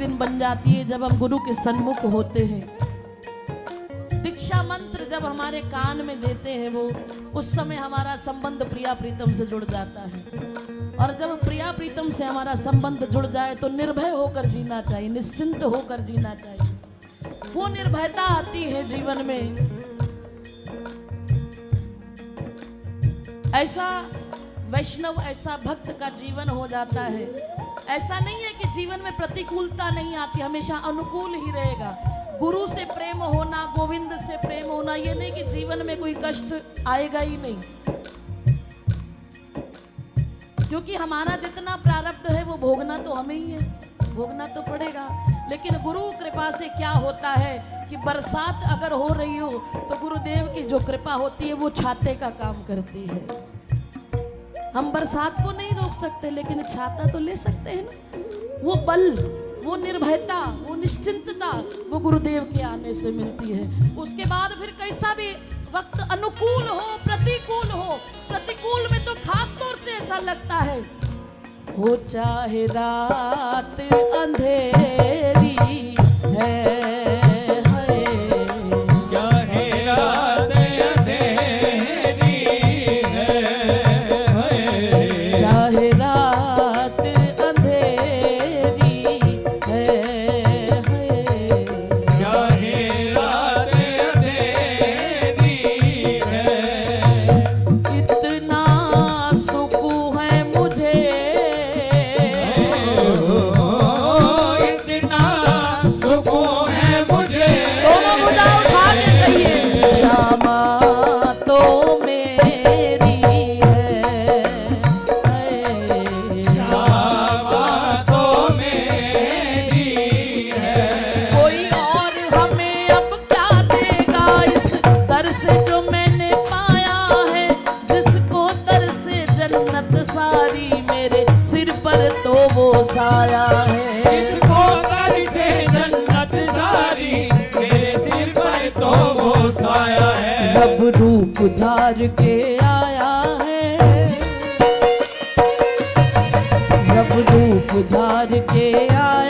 दिन बन जाती है जब हम गुरु के सन्मुख होते हैं। दीक्षा मंत्र जब हमारे कान में देते हैं वो, उस समय हमारा संबंध प्रिया प्रीतम से जुड़ जाता है। और जब प्रिया प्रीतम से हमारा संबंध जुड़ जाए तो निर्भय होकर जीना चाहिए, निश्चिंत होकर जीना चाहिए। वो निर्भयता आती है जीवन में। ऐसा वैष्णव, ऐसा भक्त का जीवन हो जाता है। ऐसा नहीं है कि जीवन में प्रतिकूलता नहीं आती, हमेशा अनुकूल ही रहेगा। गुरु से प्रेम होना, गोविंद से प्रेम होना, ये नहीं कि जीवन में कोई कष्ट आएगा ही नहीं, क्योंकि हमारा जितना प्रारब्ध है वो भोगना तो हमें ही है, भोगना तो पड़ेगा। लेकिन गुरु कृपा से क्या होता है कि बरसात अगर हो रही हो तो गुरुदेव की जो कृपा होती है वो छाते का काम करती है। हम बरसात को नहीं रोक सकते, लेकिन छाता तो ले सकते हैं ना। वो बल, वो निर्भयता, वो निश्चिंतता वो गुरुदेव के आने से मिलती है। उसके बाद फिर कैसा भी वक्त अनुकूल हो, प्रतिकूल हो, प्रतिकूल में तो खास तौर से ऐसा लगता है, हो चाहे रात अंधेरी है, साया है। जिसको कर से जन्नत सारी, मेरे सिर पर तो वो साया है। रब रूप धार के आया है, रब रूप धार के आया